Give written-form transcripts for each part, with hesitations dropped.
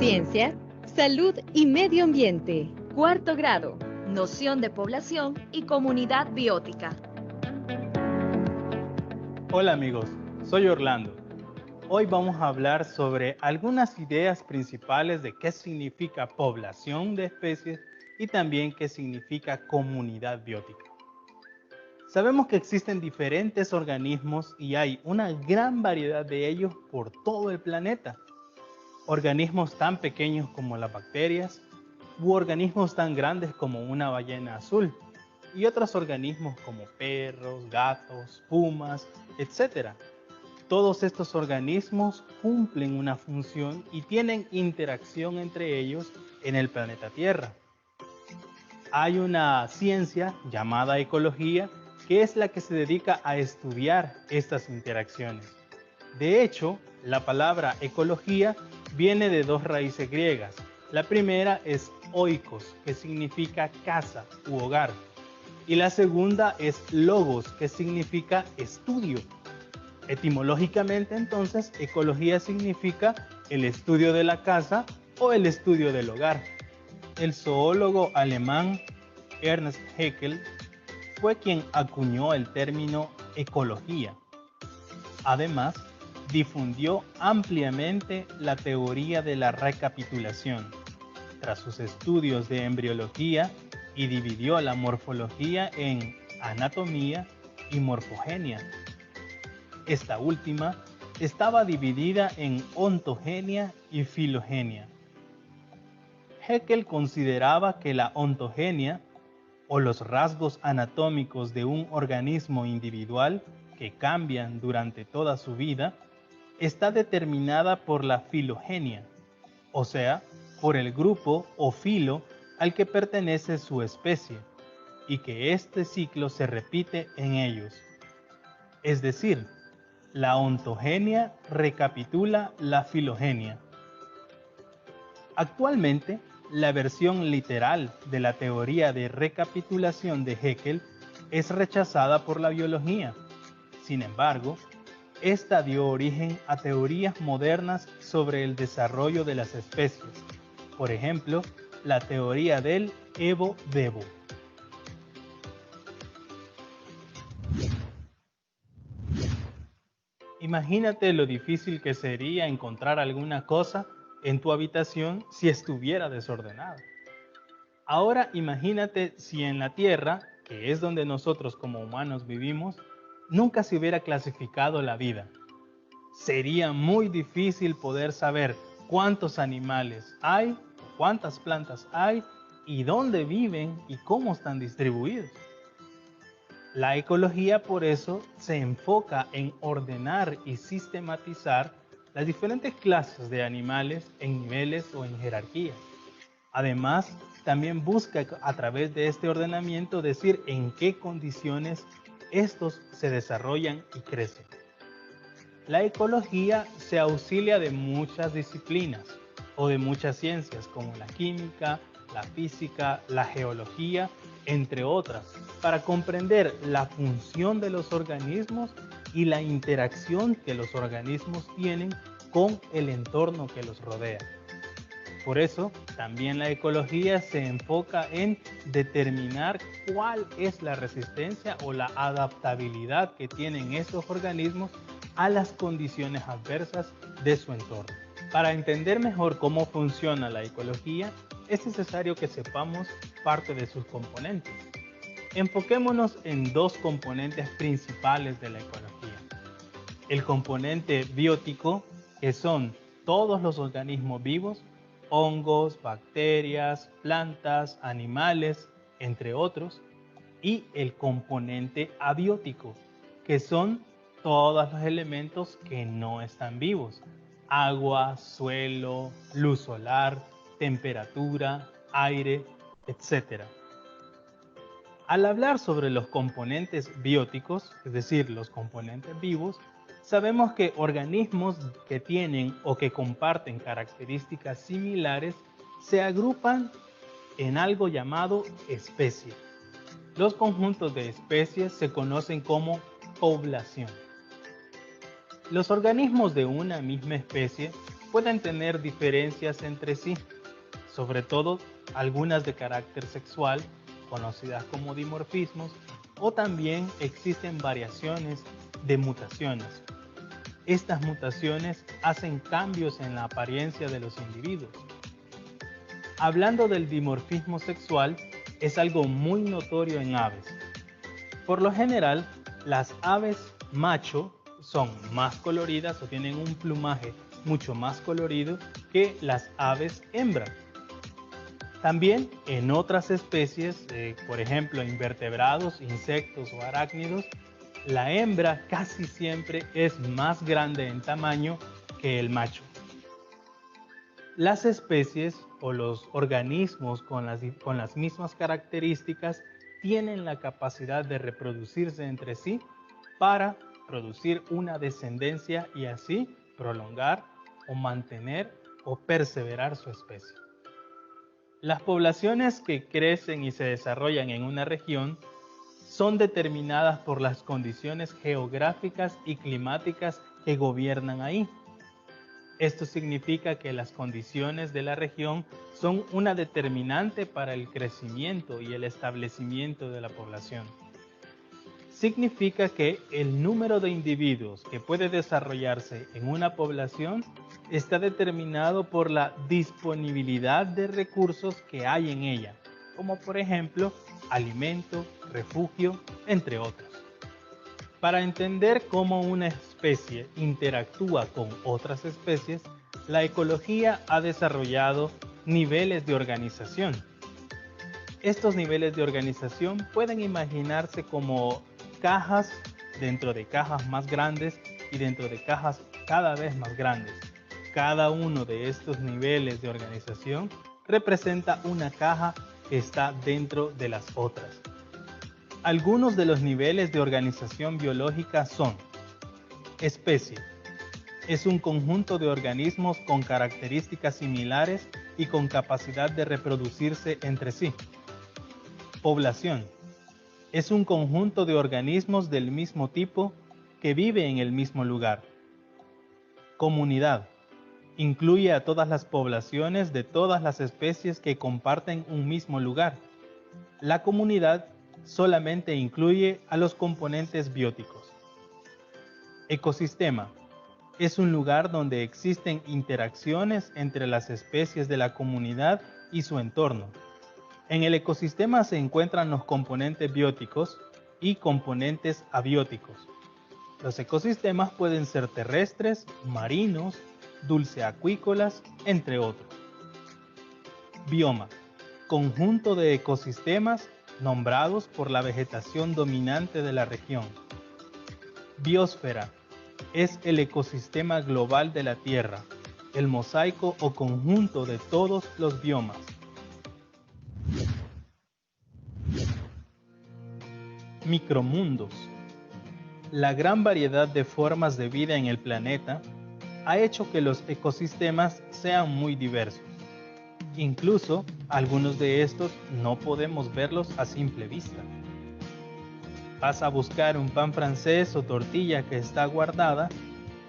Ciencia, salud y medio ambiente. Cuarto grado, noción de población y comunidad biótica. Hola amigos, soy Orlando. Hoy vamos a hablar sobre algunas ideas principales de qué significa población de especies y también qué significa comunidad biótica. Sabemos que existen diferentes organismos y hay una gran variedad de ellos por todo el planeta. Organismos tan pequeños como las bacterias u organismos tan grandes como una ballena azul y otros organismos como perros, gatos, pumas, etc. Todos estos organismos cumplen una función y tienen interacción entre ellos en el planeta Tierra. Hay una ciencia llamada ecología que es la que se dedica a estudiar estas interacciones. De hecho, la palabra ecología viene de dos raíces griegas. La primera es oikos, que significa casa u hogar, y la segunda es logos, que significa estudio. Etimológicamente, entonces, ecología significa el estudio de la casa o el estudio del hogar. El zoólogo alemán Ernst Haeckel fue quien acuñó el término ecología. Además, difundió ampliamente la teoría de la recapitulación, tras sus estudios de embriología, y dividió la morfología en anatomía y morfogenia. Esta última estaba dividida en ontogenia y filogenia. Haeckel consideraba que la ontogenia, o los rasgos anatómicos de un organismo individual que cambian durante toda su vida, está determinada por la filogenia, o sea, por el grupo o filo al que pertenece su especie, y que este ciclo se repite en ellos. Es decir, la ontogenia recapitula la filogenia. Actualmente, la versión literal de la teoría de recapitulación de Haeckel es rechazada por la biología. Sin embargo, esta dio origen a teorías modernas sobre el desarrollo de las especies. Por ejemplo, la teoría del Evo-Devo. Imagínate lo difícil que sería encontrar alguna cosa en tu habitación si estuviera desordenada. Ahora imagínate si en la Tierra, que es donde nosotros como humanos vivimos, nunca se hubiera clasificado la vida. Sería muy difícil poder saber cuántos animales hay, cuántas plantas hay y dónde viven y cómo están distribuidos. La ecología por eso se enfoca en ordenar y sistematizar las diferentes clases de animales en niveles o en jerarquías. Además, también busca a través de este ordenamiento decir en qué condiciones estos se desarrollan y crecen. La ecología se auxilia de muchas disciplinas o de muchas ciencias como la química, la física, la geología, entre otras, para comprender la función de los organismos y la interacción que los organismos tienen con el entorno que los rodea. Por eso, también la ecología se enfoca en determinar cuál es la resistencia o la adaptabilidad que tienen estos organismos a las condiciones adversas de su entorno. Para entender mejor cómo funciona la ecología, es necesario que sepamos parte de sus componentes. Enfoquémonos en dos componentes principales de la ecología. El componente biótico, que son todos los organismos vivos, hongos, bacterias, plantas, animales, entre otros, y el componente abiótico, que son todos los elementos que no están vivos: agua, suelo, luz solar, temperatura, aire, etc. Al hablar sobre los componentes bióticos, es decir, los componentes vivos, sabemos que organismos que tienen o que comparten características similares se agrupan en algo llamado especie. Los conjuntos de especies se conocen como población. Los organismos de una misma especie pueden tener diferencias entre sí, sobre todo algunas de carácter sexual, conocidas como dimorfismos, o también existen variaciones de mutaciones. Estas mutaciones hacen cambios en la apariencia de los individuos. Hablando del dimorfismo sexual, es algo muy notorio en aves. Por lo general, las aves macho son más coloridas o tienen un plumaje mucho más colorido que las aves hembra. También en otras especies, por ejemplo invertebrados, insectos o arácnidos, la hembra casi siempre es más grande en tamaño que el macho. Las especies o los organismos con las mismas características tienen la capacidad de reproducirse entre sí para producir una descendencia y así prolongar o mantener o perseverar su especie. Las poblaciones que crecen y se desarrollan en una región son determinadas por las condiciones geográficas y climáticas que gobiernan ahí. Esto significa que las condiciones de la región son una determinante para el crecimiento y el establecimiento de la población. Significa que el número de individuos que puede desarrollarse en una población está determinado por la disponibilidad de recursos que hay en ella, como por ejemplo alimento, refugio, entre otros. Para entender cómo una especie interactúa con otras especies, la ecología ha desarrollado niveles de organización. Estos niveles de organización pueden imaginarse como cajas dentro de cajas más grandes y dentro de cajas cada vez más grandes. Cada uno de estos niveles de organización representa una caja que está dentro de las otras. Algunos de los niveles de organización biológica son: especie. Es un conjunto de organismos con características similares y con capacidad de reproducirse entre sí. Población. Es un conjunto de organismos del mismo tipo que vive en el mismo lugar. Comunidad. Incluye a todas las poblaciones de todas las especies que comparten un mismo lugar. La comunidad solamente incluye a los componentes bióticos. Ecosistema. Es un lugar donde existen interacciones entre las especies de la comunidad y su entorno. En el ecosistema se encuentran los componentes bióticos y componentes abióticos. Los ecosistemas pueden ser terrestres, marinos, dulceacuícolas, entre otros. Bioma. Conjunto de ecosistemas nombrados por la vegetación dominante de la región. Biosfera. Es el ecosistema global de la Tierra, el mosaico o conjunto de todos los biomas. Micromundos. La gran variedad de formas de vida en el planeta ha hecho que los ecosistemas sean muy diversos. Incluso, algunos de estos no podemos verlos a simple vista. Vas a buscar un pan francés o tortilla que está guardada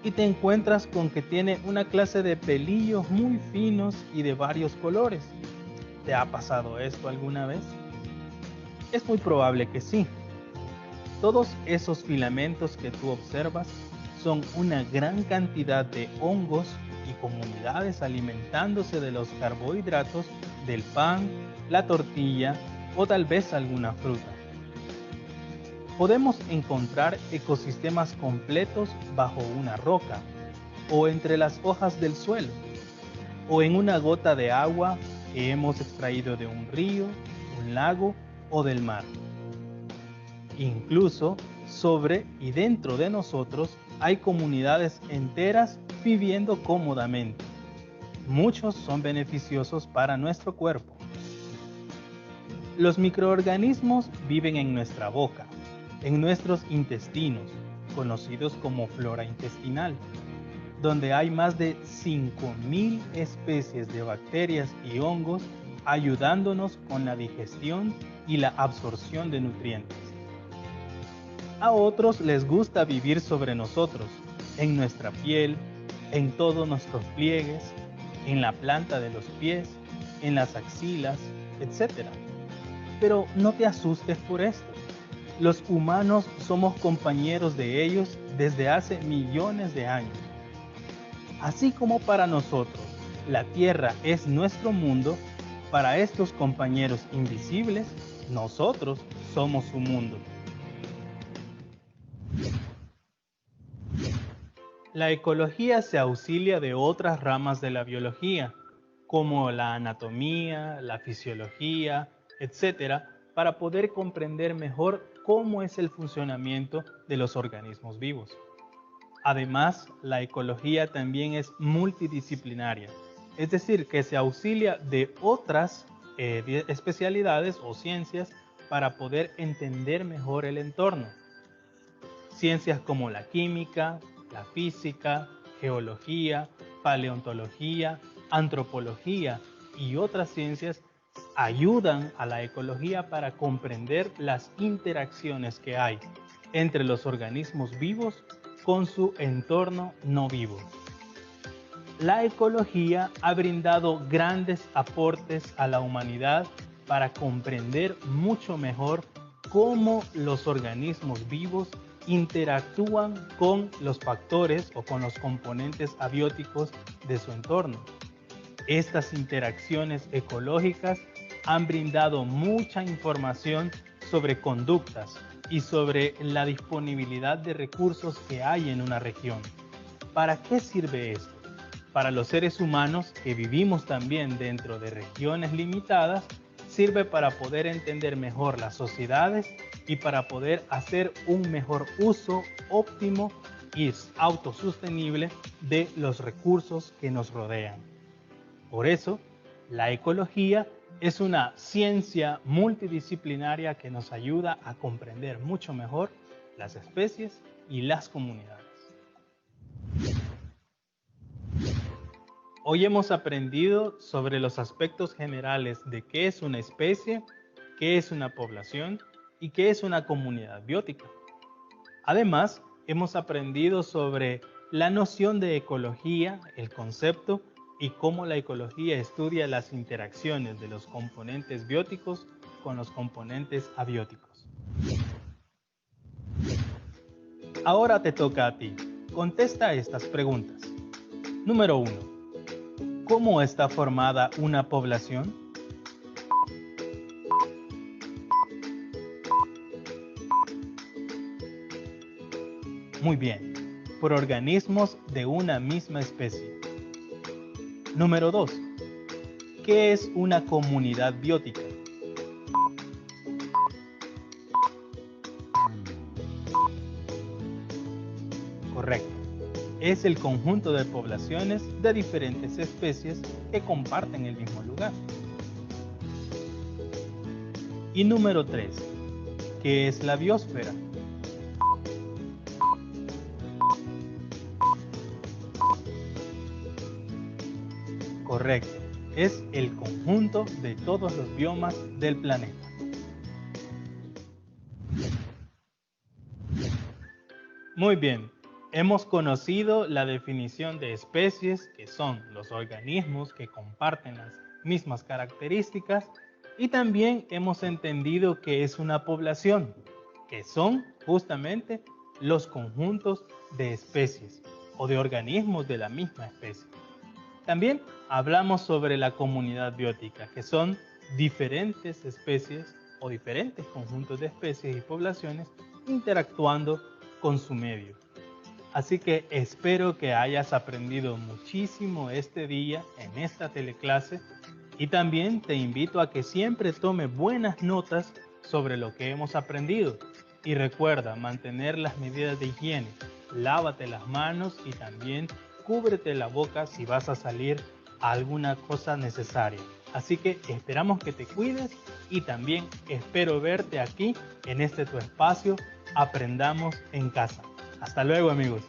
y te encuentras con que tiene una clase de pelillos muy finos y de varios colores. ¿Te ha pasado esto alguna vez? Es muy probable que sí. Todos esos filamentos que tú observas son una gran cantidad de hongos y comunidades alimentándose de los carbohidratos del pan, la tortilla o tal vez alguna fruta. Podemos encontrar ecosistemas completos bajo una roca, o entre las hojas del suelo, o en una gota de agua que hemos extraído de un río, un lago o del mar. Incluso sobre y dentro de nosotros hay comunidades enteras viviendo cómodamente. Muchos son beneficiosos para nuestro cuerpo. Los microorganismos viven en nuestra boca, en nuestros intestinos, conocidos como flora intestinal, donde hay más de 5.000 especies de bacterias y hongos ayudándonos con la digestión y la absorción de nutrientes. A otros les gusta vivir sobre nosotros, en nuestra piel, en todos nuestros pliegues, en la planta de los pies, en las axilas, etc. Pero no te asustes por esto. Los humanos somos compañeros de ellos desde hace millones de años. Así como para nosotros la Tierra es nuestro mundo, para estos compañeros invisibles, nosotros somos su mundo. La ecología se auxilia de otras ramas de la biología, como la anatomía, la fisiología, etc., para poder comprender mejor cómo es el funcionamiento de los organismos vivos. Además, la ecología también es multidisciplinaria, es decir, que se auxilia de otras especialidades o ciencias para poder entender mejor el entorno. Ciencias como la química, la física, geología, paleontología, antropología y otras ciencias ayudan a la ecología para comprender las interacciones que hay entre los organismos vivos con su entorno no vivo. La ecología ha brindado grandes aportes a la humanidad para comprender mucho mejor cómo los organismos vivos interactúan con los factores o con los componentes abióticos de su entorno. Estas interacciones ecológicas han brindado mucha información sobre conductas y sobre la disponibilidad de recursos que hay en una región. ¿Para qué sirve esto? Para los seres humanos que vivimos también dentro de regiones limitadas, sirve para poder entender mejor las sociedades y para poder hacer un mejor uso óptimo y autosostenible de los recursos que nos rodean. Por eso, la ecología es una ciencia multidisciplinaria que nos ayuda a comprender mucho mejor las especies y las comunidades. Hoy hemos aprendido sobre los aspectos generales de qué es una especie, qué es una población y qué es una comunidad biótica. Además, hemos aprendido sobre la noción de ecología, el concepto y cómo la ecología estudia las interacciones de los componentes bióticos con los componentes abióticos. Ahora te toca a ti. Contesta estas preguntas. Número 1. ¿Cómo está formada una población? Muy bien, por organismos de una misma especie. Número 2. ¿Qué es una comunidad biótica? Correcto. Es el conjunto de poblaciones de diferentes especies que comparten el mismo lugar. Y número 3. ¿Qué es la biosfera? Correcto. Es el conjunto de todos los biomas del planeta. Muy bien. Hemos conocido la definición de especies, que son los organismos que comparten las mismas características, y también hemos entendido qué es una población, que son justamente los conjuntos de especies o de organismos de la misma especie. También hablamos sobre la comunidad biótica, que son diferentes especies o diferentes conjuntos de especies y poblaciones interactuando con su medio. Así que espero que hayas aprendido muchísimo este día en esta teleclase y también te invito a que siempre tome buenas notas sobre lo que hemos aprendido. Y recuerda mantener las medidas de higiene, lávate las manos y también cúbrete la boca si vas a salir a alguna cosa necesaria. Así que esperamos que te cuides y también espero verte aquí en este tu espacio Aprendamos en Casa. Hasta luego, amigos.